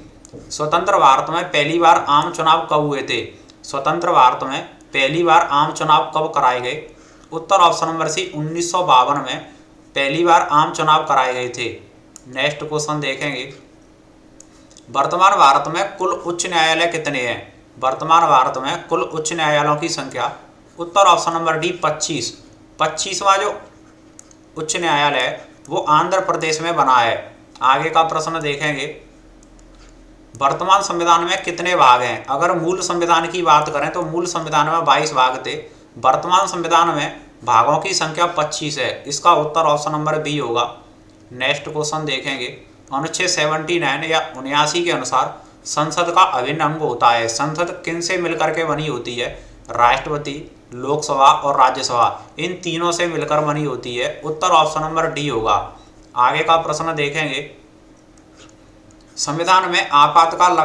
S1: स्वतंत्र भारत में पहली बार आम चुनाव कब हुए थे? स्वतंत्र भारत में पहली बार आम चुनाव कब कराए गए? उत्तर ऑप्शन नंबर सी 1952 में पहली बार आम चुनाव कराए गए थे। नेक्स्ट क्वेश्चन देखेंगे, वर्तमान भारत में कुल उच्च न्यायालय कितने हैं? वर्तमान भारत में कुल उच्च न्यायालयों की संख्या उत्तर ऑप्शन नंबर डी 25। 25वां जो उच्च न्यायालय है वो आंध्र प्रदेश में बना है। आगे का प्रश्न देखेंगे, वर्तमान संविधान में कितने भाग हैं? अगर मूल संविधान की बात करें तो मूल संविधान में 22 भाग थे। वर्तमान संविधान में भागों की संख्या 25 है। इसका उत्तर ऑप्शन नंबर बी होगा। नेक्स्ट क्वेश्चन देखेंगे, अनुच्छेद 79 या 79 के अनुसार संसद का अभिन्न अंग होता है। संसद किन से मिलकर के बनी होती है? राष्ट्रपति, लोकसभा और राज्यसभा, इन तीनों से मिलकर बनी होती है। उत्तर ऑप्शन नंबर डी होगा। आगे का प्रश्न देखेंगे, संविधान में आपातकाल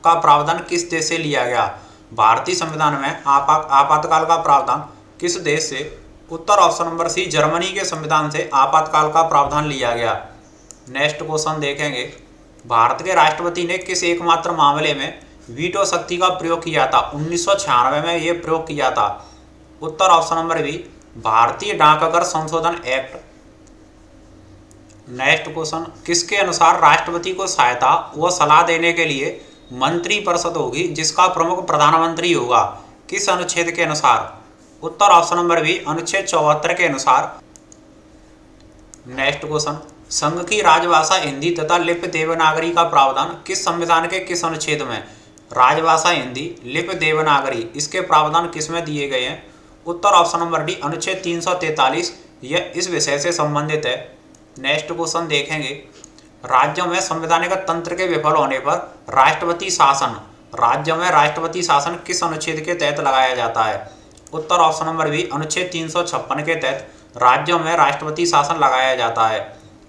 S1: का प्रावधान किस देश से लिया गया? भारतीय संविधान में आपातकाल का प्रावधान किस देश से? उत्तर ऑप्शन नंबर सी जर्मनी के संविधान से आपातकाल का प्रावधान लिया गया। नेक्स्ट क्वेश्चन देखेंगे, भारत के राष्ट्रपति ने किस एकमात्र मामले में वीटो शक्ति का प्रयोग किया था? 1996 में यह प्रयोग किया था। उत्तर ऑप्शन नंबर बी भारतीय डाकघर संशोधन एक्ट। नेक्स्ट क्वेश्चन, किसके अनुसार राष्ट्रपति को सहायता व सलाह देने के लिए मंत्रिपरिषद होगी जिसका प्रमुख प्रधानमंत्री होगा? किस अनुच्छेद के अनुसार? उत्तर ऑप्शन नंबर बी अनुच्छेद 74 के अनुसार। नेक्स्ट क्वेश्चन, संघ की राजभाषा हिंदी तथा लिपि देवनागरी का प्रावधान किस संविधान के किस अनुच्छेद में? राजभाषा हिंदी, लिपि देवनागरी, इसके प्रावधान किस में दिए गए हैं? उत्तर ऑप्शन नंबर डी अनुच्छेद 343, यह इस विषय से संबंधित है। नेक्स्ट क्वेश्चन देखेंगे, राज्यों में संवैधानिक तंत्र के विफल होने पर राष्ट्रपति शासन, राज्यों में राष्ट्रपति शासन किस अनुच्छेद के तहत लगाया जाता है? उत्तर ऑप्शन नंबर बी अनुच्छेद 356 के तहत राज्यों में राष्ट्रपति शासन लगाया जाता है।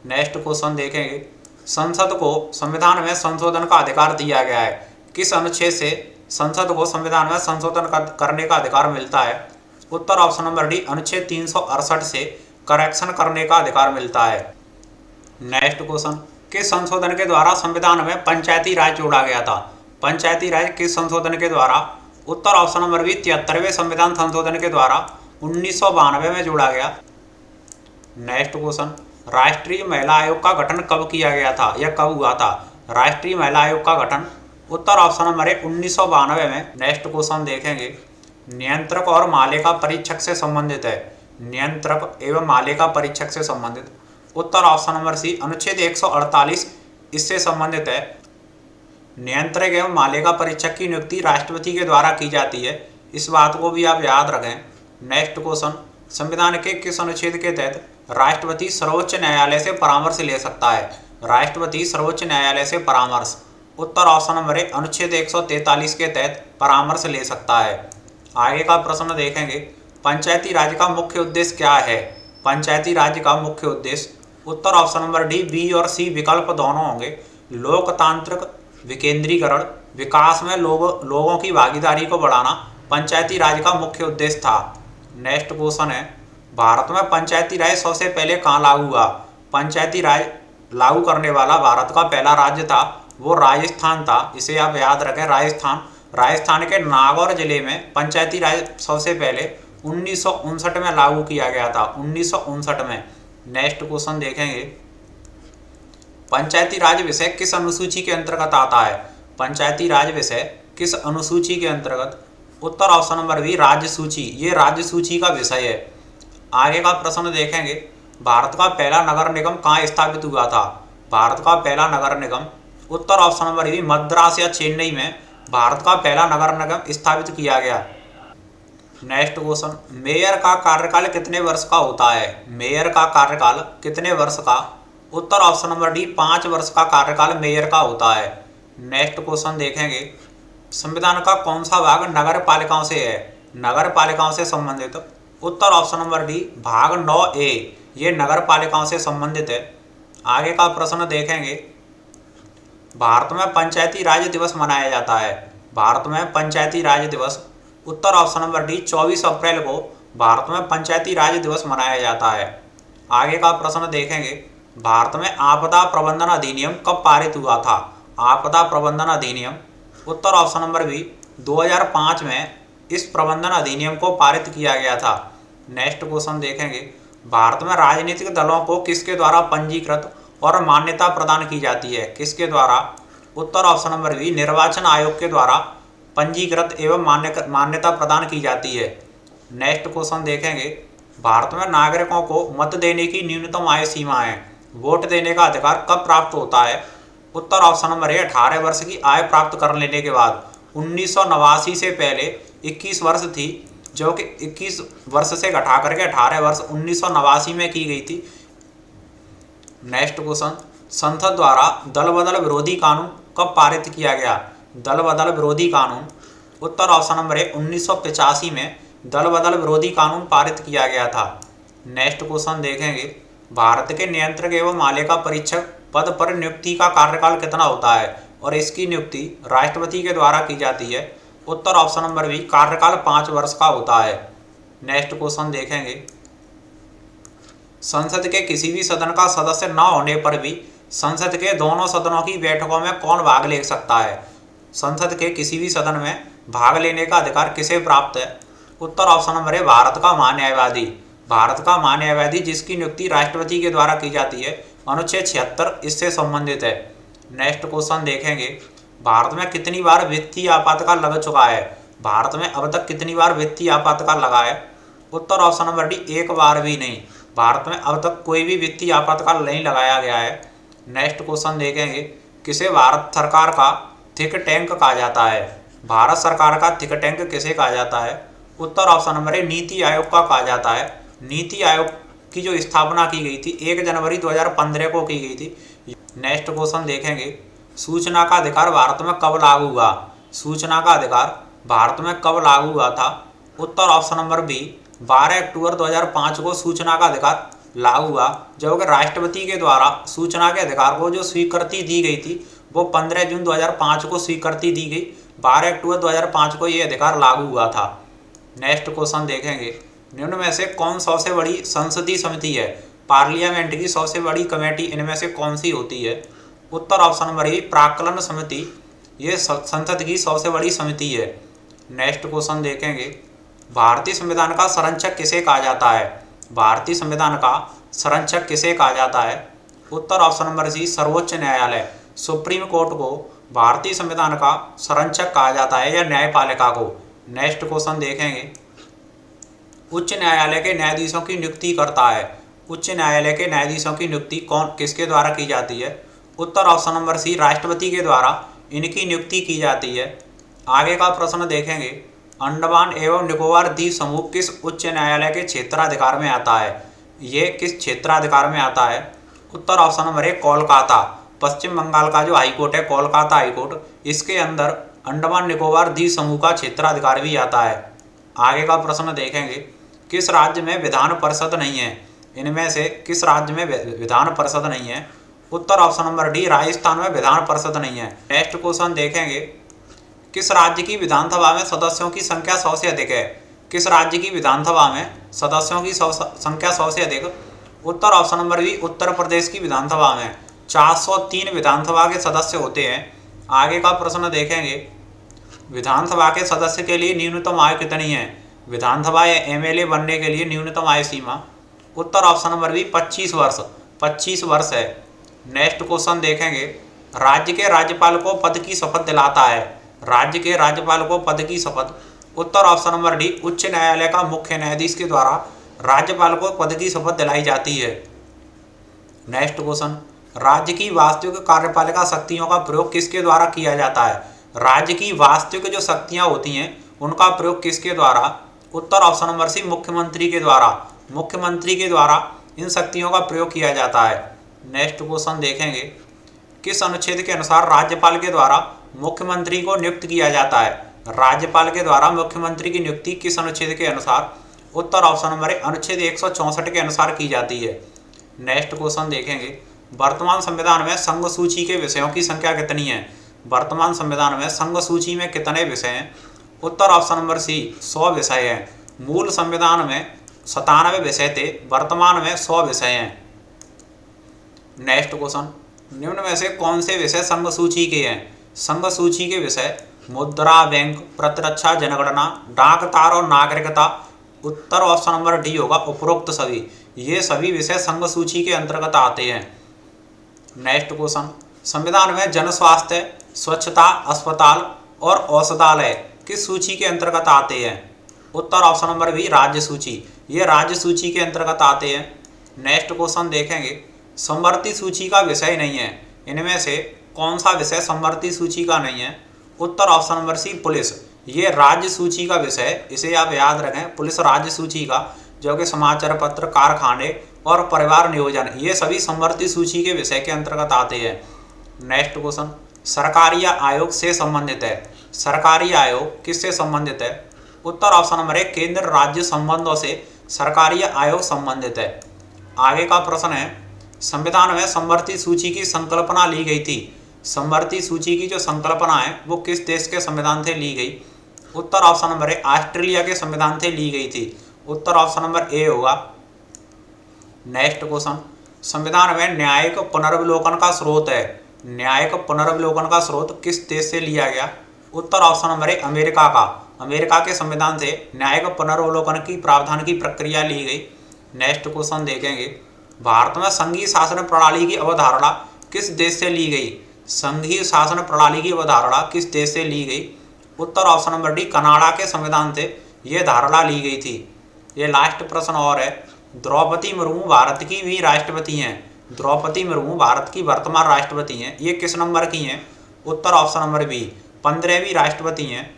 S1: नेक्स्ट क्वेश्चन देखेंगे, संसद को संविधान में संशोधन का अधिकार दिया गया है। किस अनुच्छेद से संसद को संविधान में संशोधन करने का अधिकार मिलता है? उत्तर ऑप्शन नंबर डी अनुच्छेद 368 से करेक्शन करने का अधिकार मिलता है। नेक्स्ट क्वेश्चन, किस संशोधन के द्वारा संविधान में पंचायती राज जोड़ा गया था? पंचायती राज किस संशोधन के द्वारा? उत्तर ऑप्शन नंबर बी 73वें संविधान संशोधन के द्वारा 1992 में जोड़ा गया। नेक्स्ट क्वेश्चन, राष्ट्रीय महिला आयोग का गठन कब किया गया था या कब हुआ था? राष्ट्रीय महिला आयोग का गठन उत्तर ऑप्शन नंबर है 1992 में। नेक्स्ट क्वेश्चन देखेंगे, नियंत्रक और मालिका परीक्षक से संबंधित है। नियंत्रक एवं मालिका परीक्षक से संबंधित उत्तर ऑप्शन नंबर सी अनुच्छेद 148 इससे संबंधित है। नियंत्रक एवं मालिका परीक्षक की नियुक्ति राष्ट्रपति के द्वारा की जाती है, इस बात को भी आप याद रखें। नेक्स्ट क्वेश्चन, संविधान के किस अनुच्छेद के तहत राष्ट्रपति सर्वोच्च न्यायालय से परामर्श ले सकता है? राष्ट्रपति सर्वोच्च न्यायालय से परामर्श उत्तर ऑप्शन नंबर है अनुच्छेद 143 के तहत परामर्श ले सकता है। आगे का प्रश्न देखेंगे, पंचायती राज का मुख्य उद्देश्य क्या है? पंचायती राज का मुख्य उद्देश्य उत्तर ऑप्शन नंबर डी, बी और सी विकल्प दोनों होंगे। लोकतांत्रिक विकेंद्रीकरण, विकास में लोगों की भागीदारी को बढ़ाना पंचायती राज का मुख्य उद्देश्य था। नेक्स्ट क्वेश्चन है, भारत में पंचायती राज सबसे पहले कहाँ लागू हुआ? पंचायती राज लागू करने वाला भारत का पहला राज्य था वो राजस्थान था, इसे आप याद रखें, राजस्थान। राजस्थान के नागौर जिले में पंचायती राज सबसे पहले 1959 में लागू किया गया था, 1959 में। नेक्स्ट क्वेश्चन देखेंगे, पंचायती राज विषय किस अनुसूची के अंतर्गत आता है? पंचायती राज विषय किस अनुसूची के अंतर्गत? उत्तर ऑप्शन नंबर बी, राज्य सूची। ये राज्य सूची का विषय है। आगे का प्रश्न देखेंगे, भारत का पहला नगर निगम कहाँ स्थापित हुआ था? भारत का पहला नगर निगम उत्तर ऑप्शन नंबर बी, मद्रास या चेन्नई में भारत का पहला नगर निगम स्थापित किया गया। नेक्स्ट क्वेश्चन, मेयर का कार्यकाल कितने वर्ष का होता है? मेयर का कार्यकाल कितने वर्ष का? उत्तर ऑप्शन नंबर डी, 5 वर्ष का कार्यकाल मेयर का होता है। नेक्स्ट क्वेश्चन देखेंगे, संविधान का कौन सा भाग नगर पालिकाओं से है? नगर पालिकाओं से संबंधित उत्तर ऑप्शन नंबर डी, भाग 9A, ये नगर पालिकाओं से संबंधित है। आगे का प्रश्न देखेंगे, भारत में पंचायती राज दिवस मनाया जाता है। भारत में पंचायती राज दिवस उत्तर ऑप्शन नंबर डी, 24 अप्रैल को भारत में पंचायती राज दिवस मनाया जाता है। आगे का प्रश्न देखेंगे, भारत में आपदा प्रबंधन अधिनियम कब पारित हुआ था? आपदा प्रबंधन अधिनियम उत्तर ऑप्शन नंबर बी, 2005 में इस प्रबंधन अधिनियम को पारित किया गया था। नेक्स्ट क्वेश्चन देखेंगे, भारत में राजनीतिक दलों को किसके द्वारा पंजीकृत और मान्यता प्रदान की जाती है? किसके द्वारा? उत्तर ऑप्शन नंबर बी, निर्वाचन आयोग के द्वारा पंजीकृत एवं मान्यता प्रदान की जाती है। नेक्स्ट क्वेश्चन देखेंगे, भारत में नागरिकों को मत देने की न्यूनतम आयु सीमा है। वोट देने का अधिकार कब प्राप्त होता है? उत्तर ऑप्शन नंबर है 18 वर्ष की आयु प्राप्त कर लेने के बाद। 1989 से पहले 21 वर्ष थी, जो कि 21 वर्ष से घटा करके 18 वर्ष 1989 में की गई थी। नेक्स्ट क्वेश्चन, संसद द्वारा दल बदल विरोधी कानून कब पारित किया गया? दल बदल विरोधी कानून उत्तर ऑप्शन नंबर है 1985 में दल बदल विरोधी कानून पारित किया गया था। नेक्स्ट क्वेश्चन देखेंगे, भारत के नियंत्रक एवं मालिका परीक्षक पद पर नियुक्ति का कार्यकाल कितना होता है और इसकी नियुक्ति राष्ट्रपति के द्वारा की जाती है? उत्तर ऑप्शन नंबर बी, कार्यकाल 5 वर्ष का होता है। नेक्स्ट क्वेश्चन देखेंगे, संसद के किसी भी सदन का सदस्य न होने पर भी संसद के दोनों सदनों की बैठकों में कौन भाग ले सकता है? संसद के किसी भी सदन में भाग लेने का अधिकार किसे प्राप्त है? उत्तर ऑप्शन नंबर है भारत का महान्यायवादी। भारत का महान्यायवादी जिसकी नियुक्ति राष्ट्रपति के द्वारा की जाती है। अनुच्छेद 76 इससे संबंधित है। नेक्स्ट क्वेश्चन देखेंगे, भारत में कितनी बार वित्तीय आपातकाल लग चुका है? भारत में अब तक कितनी बार वित्तीय आपातकाल लगा है? उत्तर ऑप्शन नंबर डी, 1 बार भी नहीं। भारत में अब तक कोई भी वित्तीय आपातकाल नहीं लगाया गया है। नेक्स्ट क्वेश्चन देखेंगे, किसे भारत सरकार का थिंक टैंक कहा जाता है? भारत सरकार का थिंक टैंक किसे कहा जाता है? उत्तर ऑप्शन नंबर है नीति आयोग का कहा जाता है। नीति आयोग की जो स्थापना की गई थी 1 जनवरी 2015 को की गई थी। नेक्स्ट क्वेश्चन देखेंगे, सूचना का अधिकार भारत में कब लागू हुआ? सूचना का अधिकार भारत में कब लागू हुआ था? उत्तर ऑप्शन नंबर बी, 12 अक्टूबर 2005 को सूचना का अधिकार लागू हुआ, जबकि राष्ट्रपति के द्वारा सूचना के अधिकार को जो स्वीकृति दी गई थी वो 15 जून 2005 को स्वीकृति दी गई। 12 अक्टूबर 2005 को ये अधिकार लागू हुआ था। नेक्स्ट क्वेश्चन देखेंगे, निम्न में से कौन सबसे बड़ी संसदीय समिति है? पार्लियामेंट की सबसे बड़ी कमेटी इनमें से कौन सी होती है? उत्तर ऑप्शन नंबर ए, प्राक्कलन समिति। ये संसद की सबसे बड़ी समिति है। नेक्स्ट क्वेश्चन देखेंगे, भारतीय संविधान का संरक्षक किसे कहा जाता है? भारतीय संविधान का संरक्षक किसे कहा जाता है? उत्तर ऑप्शन नंबर सी सर्वोच्च न्यायालय, सुप्रीम कोर्ट को भारतीय संविधान का संरक्षक कहा जाता है या न्यायपालिका को। नेक्स्ट क्वेश्चन देखेंगे, उच्च न्यायालय के न्यायाधीशों की नियुक्ति करता है। उच्च न्यायालय के न्यायाधीशों की नियुक्ति किसके द्वारा की जाती है? उत्तर ऑप्शन नंबर सी राष्ट्रपति के द्वारा इनकी नियुक्ति की जाती है। आगे का प्रश्न देखेंगे, अंडमान एवं निकोबार द्वीप समूह किस उच्च न्यायालय के क्षेत्राधिकार में आता है? ये किस क्षेत्राधिकार में आता है? उत्तर ऑप्शन नंबर ए कोलकाता, पश्चिम बंगाल का जो हाईकोर्ट है कोलकाता हाईकोर्ट, इसके अंदर अंडमान निकोबार द्वीप समूह का क्षेत्राधिकार भी आता है। आगे का प्रश्न देखेंगे, किस राज्य में विधान परिषद नहीं है? इनमें से किस राज्य में विधान परिषद नहीं है? उत्तर ऑप्शन नंबर डी राजस्थान में विधान परिषद नहीं है। नेक्स्ट क्वेश्चन देखेंगे, किस राज्य की विधानसभा में सदस्यों की संख्या 100 से अधिक है? किस राज्य की विधानसभा में सदस्यों की संख्या 100 से अधिक? उत्तर option number B Uttar Pradesh की विधानसभा में 403 विधानसभा के सदस्य होते हैं। आगे का प्रश्न देखेंगे, विधानसभा के सदस्य के लिए न्यूनतम आयु कितनी है? विधानसभा या एमएलए बनने के लिए न्यूनतम आयु सीमा? उत्तर ऑप्शन नंबर बी 25 वर्ष, 25 वर्ष है। नेक्स्ट क्वेश्चन देखेंगे, राज्य के राज्यपाल को पद की शपथ दिलाता है। राज्य के राज्यपाल को पद की शपथ? उत्तर ऑप्शन नंबर डी उच्च न्यायालय का मुख्य न्यायाधीश के द्वारा राज्यपाल को पद की शपथ दिलाई जाती है। नेक्स्ट क्वेश्चन, राज्य की वास्तविक कार्यपालिका शक्तियों का प्रयोग किसके द्वारा किया जाता है? राज्य की वास्तविक जो शक्तियां होती हैं उनका प्रयोग किसके द्वारा? उत्तर ऑप्शन नंबर सी मुख्यमंत्री के द्वारा। मुख्यमंत्री के द्वारा इन शक्तियों का प्रयोग किया जाता है। नेक्स्ट क्वेश्चन देखेंगे, किस अनुच्छेद के अनुसार राज्यपाल के द्वारा मुख्यमंत्री को नियुक्त किया जाता है? राज्यपाल के द्वारा मुख्यमंत्री की नियुक्ति किस अनुच्छेद के अनुसार? उत्तर ऑप्शन नंबर ए अनुच्छेद 164 के अनुसार की जाती है। नेक्स्ट क्वेश्चन देखेंगे, वर्तमान संविधान में संघ सूची के विषयों की संख्या कितनी है? वर्तमान संविधान में संघ सूची में कितने विषय हैं? उत्तर ऑप्शन नंबर सी 100 विषय हैं। मूल संविधान में 97 विषय थे, वर्तमान में 100 विषय हैं। नेक्स्ट क्वेश्चन, निम्न में से कौन से विषय संघ सूची के हैं? संघ सूची के विषय मुद्रा बैंक, प्रतिरक्षा, जनगणना, डाक तार और नागरिकता। उत्तर ऑप्शन नंबर डी होगा उपरोक्त सभी। ये सभी विषय संघ सूची के अंतर्गत आते हैं। नेक्स्ट क्वेश्चन, संविधान में जन स्वास्थ्य, स्वच्छता, अस्पताल और औषधालय किस सूची के अंतर्गत आते हैं? उत्तर ऑप्शन नंबर बी राज्य सूची। ये राज्य सूची के अंतर्गत आते हैं। नेक्स्ट क्वेश्चन देखेंगे, समवर्ती सूची का विषय नहीं है। इनमें से कौन सा विषय समवर्ती सूची का नहीं है? उत्तर ऑप्शन नंबर सी पुलिस। ये राज्य सूची का विषय, इसे आप याद रखें, पुलिस राज्य सूची का, जो कि समाचार पत्र, कारखाने और परिवार नियोजन, ये सभी समवर्ती सूची के विषय के अंतर्गत आते हैं। नेक्स्ट क्वेश्चन, सरकारी आयोग से संबंधित है। सरकारी आयोग किससे संबंधित है? उत्तर ऑप्शन नंबर ए केंद्र राज्य संबंधों से सरकारी आयोग संबंधित है। आगे का प्रश्न है, संविधान में समवर्ती सूची की संकल्पना ली गई थी। समवर्ती सूची की जो संकल्पना है वो किस देश के संविधान से ली गई? उत्तर ऑप्शन नंबर ए ऑस्ट्रेलिया के संविधान से ली गई थी। उत्तर ऑप्शन नंबर ए होगा। नेक्स्ट क्वेश्चन, संविधान में न्यायिक पुनर्विलोकन का स्रोत है। न्यायिक पुनर्विलोकन का स्रोत किस देश से लिया गया? उत्तर ऑप्शन नंबर ए अमेरिका का। अमेरिका के संविधान से न्यायिक पुनर्विलोकन की प्रावधान की प्रक्रिया ली गई। नेक्स्ट क्वेश्चन देखेंगे, भारत में संघीय शासन प्रणाली की अवधारणा किस देश से ली गई? संघीय शासन प्रणाली की अवधारणा किस देश से ली गई? उत्तर ऑप्शन नंबर डी कनाडा के संविधान से यह धारणा ली गई थी। ये लास्ट प्रश्न और है, द्रौपदी मुर्मू भारत की भी राष्ट्रपति हैं। द्रौपदी मुर्मू भारत की वर्तमान राष्ट्रपति हैं। ये किस नंबर की हैं? उत्तर ऑप्शन नंबर बी 15वीं राष्ट्रपति हैं।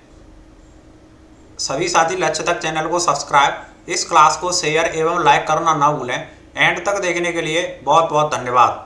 S1: सभी साथी लक्ष्य तक चैनल को सब्सक्राइब, इस क्लास को शेयर एवं लाइक करना ना भूलें। एंड तक देखने के लिए बहुत बहुत धन्यवाद।